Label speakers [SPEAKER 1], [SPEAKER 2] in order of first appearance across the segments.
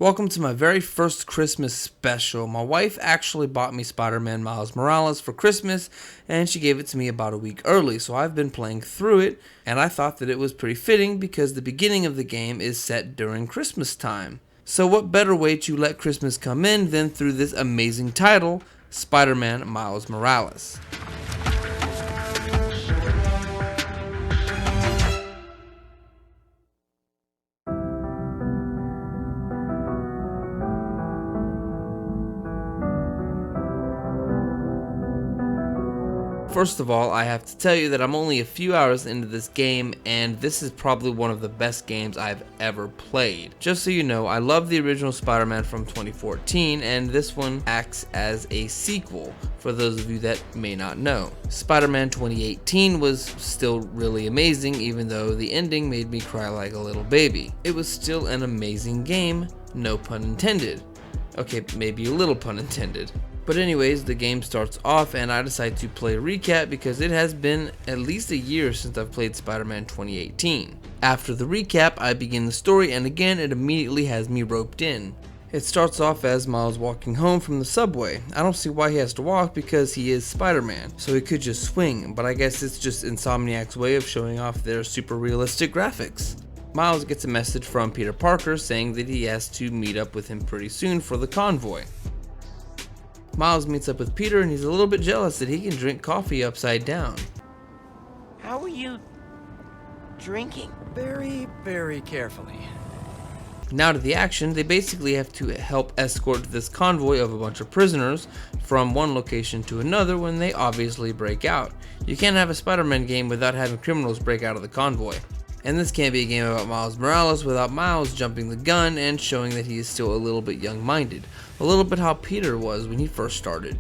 [SPEAKER 1] Welcome to my very first Christmas special. My wife actually bought me Spider-Man Miles Morales for Christmas, and she gave it to me about a week early, so I've been playing through it, and I thought that it was pretty fitting because the beginning of the game is set during Christmas time. So what better way to let Christmas come in than through this amazing title, Spider-Man Miles Morales. First of all, I have to tell you that I'm only a few hours into this game, and this is probably one of the best games I've ever played. Just so you know, I love the original Spider-Man from 2014, and this one acts as a sequel, for those of you that may not know. Spider-Man 2018 was still really amazing, even though the ending made me cry like a little baby. It was still an amazing game, no pun intended. Okay, maybe a little pun intended. But anyways, the game starts off and I decide to play a recap because it has been at least a year since I've played Spider-Man 2018. After the recap, I begin the story and again it immediately has me roped in. It starts off as Miles walking home from the subway. I don't see why he has to walk because he is Spider-Man, so he could just swing, but I guess it's just Insomniac's way of showing off their super realistic graphics. Miles gets a message from Peter Parker saying that he has to meet up with him pretty soon for the convoy. Miles meets up with Peter and he's a little bit jealous that he can drink coffee upside down.
[SPEAKER 2] How are you drinking?
[SPEAKER 3] Very, very carefully.
[SPEAKER 1] Now to the action, they basically have to help escort this convoy of a bunch of prisoners from one location to another when they obviously break out. You can't have a Spider-Man game without having criminals break out of the convoy. And this can't be a game about Miles Morales without Miles jumping the gun and showing that he is still a little bit young-minded. A little bit how Peter was when he first started.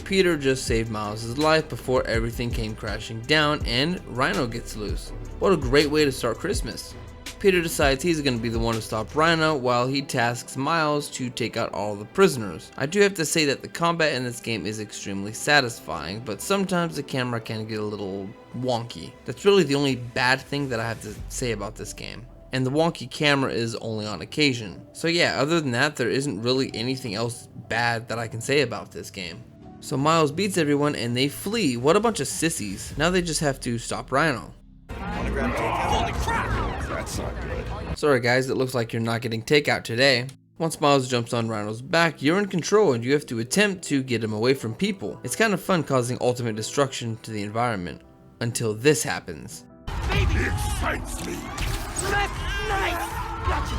[SPEAKER 1] Peter just saved Miles' life before everything came crashing down and Rhino gets loose. What a great way to start Christmas. Peter decides he's going to be the one to stop Rhino while he tasks Miles to take out all the prisoners. I do have to say that the combat in this game is extremely satisfying, but sometimes the camera can get a little wonky. That's really the only bad thing that I have to say about this game. And the wonky camera is only on occasion. So yeah, other than that, there isn't really anything else bad that I can say about this game. So Miles beats everyone and they flee. What a bunch of sissies. Now they just have to stop Rhino.
[SPEAKER 3] Holy crap! That's not good.
[SPEAKER 1] Sorry guys, it looks like you're not getting takeout today. Once Miles jumps on Rhino's back, you're in control and you have to attempt to get him away from people. It's kind of fun causing ultimate destruction to the environment. Until this happens.
[SPEAKER 3] Baby! It excites me!
[SPEAKER 2] Nice! Gotcha!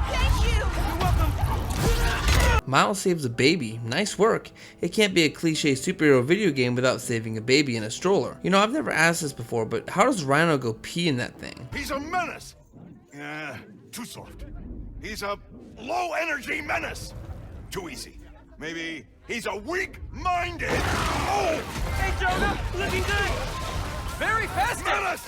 [SPEAKER 2] Thank you! You're welcome!
[SPEAKER 1] Miles saves a baby. Nice work. It can't be a cliche superhero video game without saving a baby in a stroller. You know, I've never asked this before, but how does Rhino go pee in that thing?
[SPEAKER 3] He's a menace! Too soft. He's a low-energy menace. Too easy. Maybe he's a weak-minded... Oh!
[SPEAKER 2] Hey, Jonah! Looking good! Very festive!
[SPEAKER 3] Menace!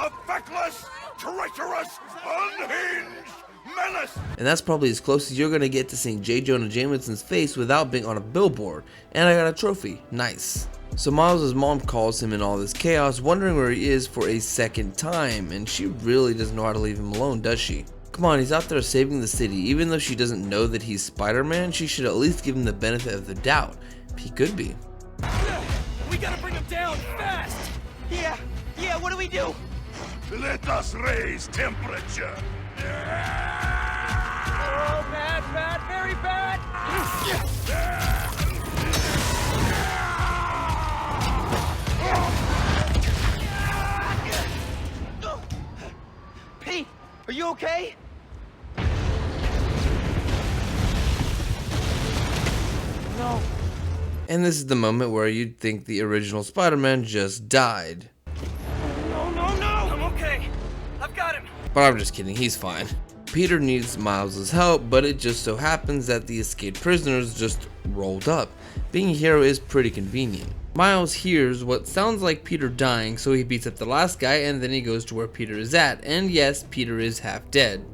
[SPEAKER 3] A feckless, treacherous, unhinged menace!
[SPEAKER 1] And that's probably as close as you're gonna get to seeing J. Jonah Jameson's face without being on a billboard. And I got a trophy. Nice. So Miles' mom calls him in all this chaos, wondering where he is for a second time, and she really doesn't know how to leave him alone, does she? Come on, he's out there saving the city. Even though she doesn't know that he's Spider-Man, she should at least give him the benefit of the doubt. He could be.
[SPEAKER 2] We gotta bring him down fast! Yeah, what do we do?
[SPEAKER 3] Let us raise temperature.
[SPEAKER 2] Oh, bad, very bad! Pete, are you okay? No.
[SPEAKER 1] And this is the moment where you'd think the original Spider-Man just died.
[SPEAKER 2] No! I'm okay. I've got him.
[SPEAKER 1] But I'm just kidding, he's fine. Peter needs Miles' help, but it just so happens that the escaped prisoners just rolled up. Being a hero is pretty convenient. Miles hears what sounds like Peter dying, so he beats up the last guy and then he goes to where Peter is at, and yes, Peter is half dead.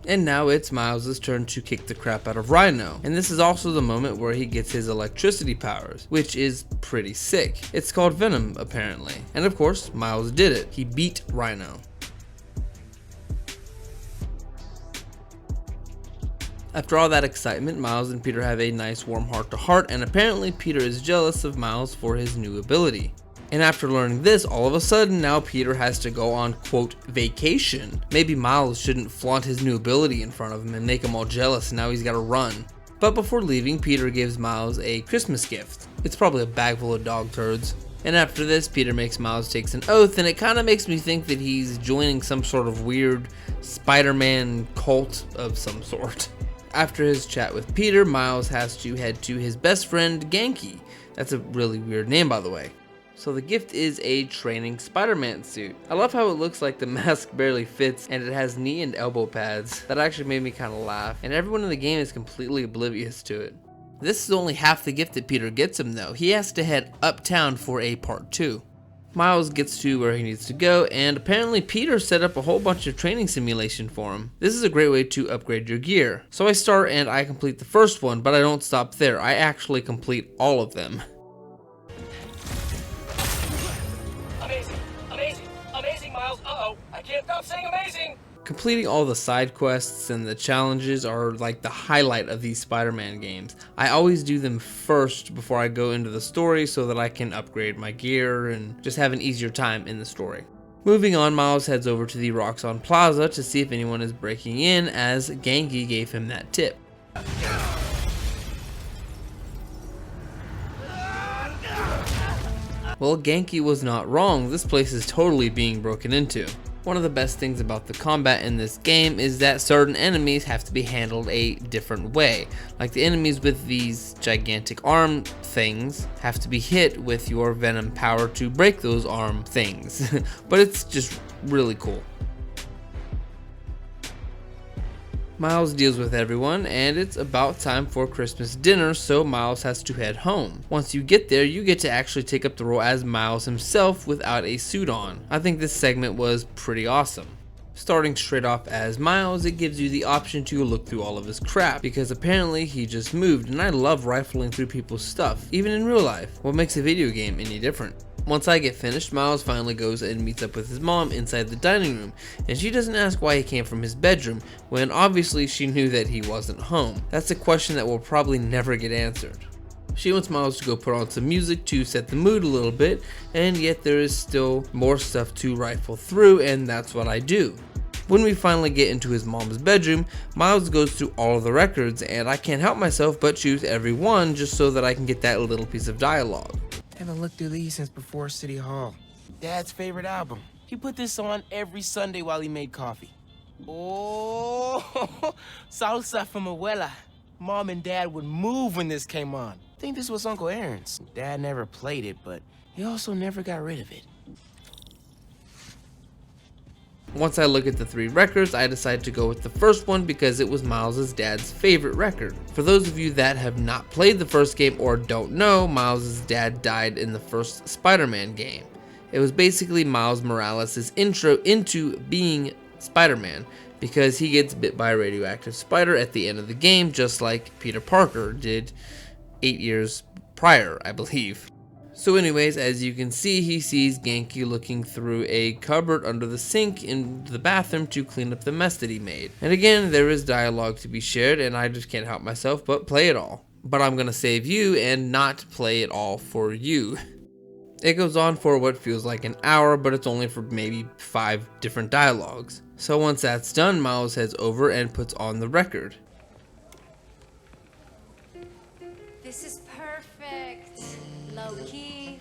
[SPEAKER 1] And now it's Miles' turn to kick the crap out of Rhino. And this is also the moment where he gets his electricity powers, which is pretty sick. It's called Venom, apparently. And of course, Miles did it. He beat Rhino. After all that excitement, Miles and Peter have a nice warm heart-to-heart, and apparently Peter is jealous of Miles for his new ability. And after learning this, all of a sudden, now Peter has to go on, quote, vacation. Maybe Miles shouldn't flaunt his new ability in front of him and make him all jealous, and now he's gotta run. But before leaving, Peter gives Miles a Christmas gift. It's probably a bag full of dog turds. And after this, Peter makes Miles take an oath, and it kinda makes me think that he's joining some sort of weird Spider-Man cult of some sort. After his chat with Peter, Miles has to head to his best friend, Genki. That's a really weird name, by the way. So the gift is a training Spider-Man suit. I love how it looks like the mask barely fits and it has knee and elbow pads. That actually made me kind of laugh, and everyone in the game is completely oblivious to it. This is only half the gift that Peter gets him though. He has to head uptown for a part 2. Miles gets to where he needs to go, and apparently Peter set up a whole bunch of training simulation for him. This is a great way to upgrade your gear. So I start and I complete the first one, but I don't stop there. I actually complete all of them.
[SPEAKER 2] Amazing, Miles. Uh-oh, I can't stop saying amazing.
[SPEAKER 1] Completing all the side quests and the challenges are like the highlight of these Spider-Man games. I always do them first before I go into the story so that I can upgrade my gear and just have an easier time in the story. Moving on, Miles heads over to the Roxxon Plaza to see if anyone is breaking in, as Genki gave him that tip. Well, Genki was not wrong. This place is totally being broken into. One of the best things about the combat in this game is that certain enemies have to be handled a different way. Like the enemies with these gigantic arm things have to be hit with your venom power to break those arm things. But it's just really cool. Miles deals with everyone, and it's about time for Christmas dinner, so Miles has to head home. Once you get there, you get to actually take up the role as Miles himself without a suit on. I think this segment was pretty awesome. Starting straight off as Miles, it gives you the option to look through all of his crap, because apparently he just moved, and I love rifling through people's stuff, even in real life. What makes a video game any different? Once I get finished, Miles finally goes and meets up with his mom inside the dining room, and she doesn't ask why he came from his bedroom, when obviously she knew that he wasn't home. That's a question that will probably never get answered. She wants Miles to go put on some music to set the mood a little bit, and yet there is still more stuff to rifle through, and that's what I do. When we finally get into his mom's bedroom, Miles goes through all of the records, and I can't help myself but choose every one just so that I can get that little piece of dialogue.
[SPEAKER 4] Haven't looked through these since before City Hall. Dad's favorite album. He put this on every Sunday while he made coffee. Oh, salsa from abuela. Mom and Dad would move when this came on. I think this was Uncle Aaron's. Dad never played it, but he also never got rid of it.
[SPEAKER 1] Once I look at the 3 records, I decide to go with the first one because it was Miles' dad's favorite record. For those of you that have not played the first game or don't know, Miles' dad died in the first Spider-Man game. It was basically Miles Morales' intro into being Spider-Man, because he gets bit by a radioactive spider at the end of the game, just like Peter Parker did 8 years prior, I believe. So anyways, as you can see, he sees Genki looking through a cupboard under the sink in the bathroom to clean up the mess that he made. And again, there is dialogue to be shared, and I just can't help myself but play it all. But I'm gonna save you and not play it all for you. It goes on for what feels like an hour, but it's only for maybe 5 different dialogues. So once that's done, Miles heads over and puts on the record.
[SPEAKER 5] This is perfect. Low-key,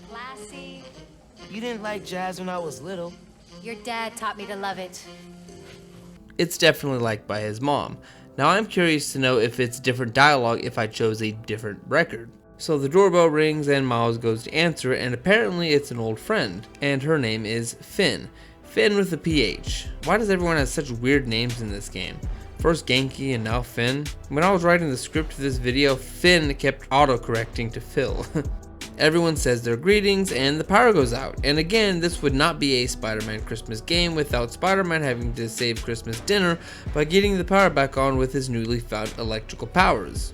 [SPEAKER 5] classy.
[SPEAKER 4] You didn't like jazz when I was little.
[SPEAKER 5] Your dad taught me to love it.
[SPEAKER 1] It's definitely liked by his mom. Now I'm curious to know if it's different dialogue if I chose a different record. So the doorbell rings and Miles goes to answer it, and apparently it's an old friend, and her name is Finn. Finn with a PH. Why does everyone have such weird names in this game? First Genki and now Finn. When I was writing the script for this video, Finn kept auto-correcting to Phil. Everyone says their greetings and the power goes out. And again, this would not be a Spider-Man Christmas game without Spider-Man having to save Christmas dinner by getting the power back on with his newly found electrical powers.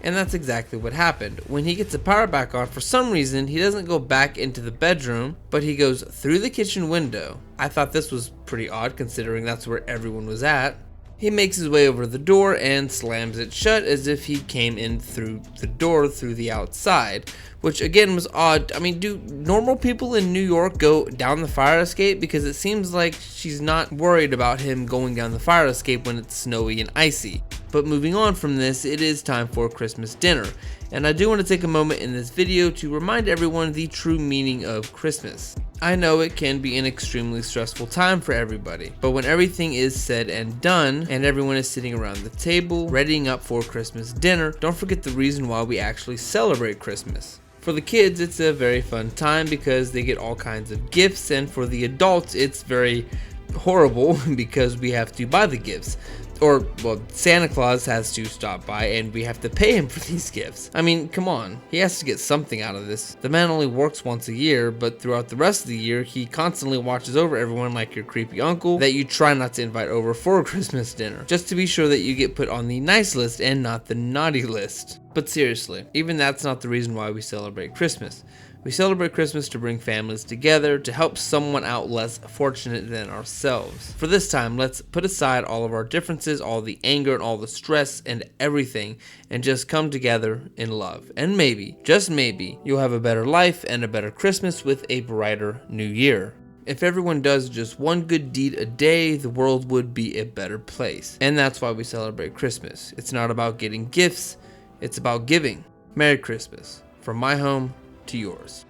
[SPEAKER 1] And that's exactly what happened. When he gets the power back on, for some reason, he doesn't go back into the bedroom, but he goes through the kitchen window. I thought this was pretty odd considering that's where everyone was at. He makes his way over to the door and slams it shut as if he came in through the door through the outside, which again was odd. I mean, do normal people in New York go down the fire escape? Because it seems like she's not worried about him going down the fire escape when it's snowy and icy. But moving on from this, it is time for Christmas dinner. And I do want to take a moment in this video to remind everyone the true meaning of Christmas. I know it can be an extremely stressful time for everybody, but when everything is said and done, and everyone is sitting around the table, readying up for Christmas dinner, don't forget the reason why we actually celebrate Christmas. For the kids, it's a very fun time because they get all kinds of gifts, and for the adults, it's very horrible because we have to buy the gifts. Or, well, Santa Claus has to stop by and we have to pay him for these gifts. I mean, come on. He has to get something out of this. The man only works once a year, but throughout the rest of the year, he constantly watches over everyone like your creepy uncle that you try not to invite over for a Christmas dinner, just to be sure that you get put on the nice list and not the naughty list. But seriously, even that's not the reason why we celebrate Christmas. We celebrate Christmas to bring families together, to help someone out less fortunate than ourselves. For this time, let's put aside all of our differences, all the anger and all the stress and everything, and just come together in love. And maybe, just maybe, you'll have a better life and a better Christmas with a brighter new year. If everyone does just one good deed a day, the world would be a better place. And that's why we celebrate Christmas. It's not about getting gifts, it's about giving. Merry Christmas. From my home to yours.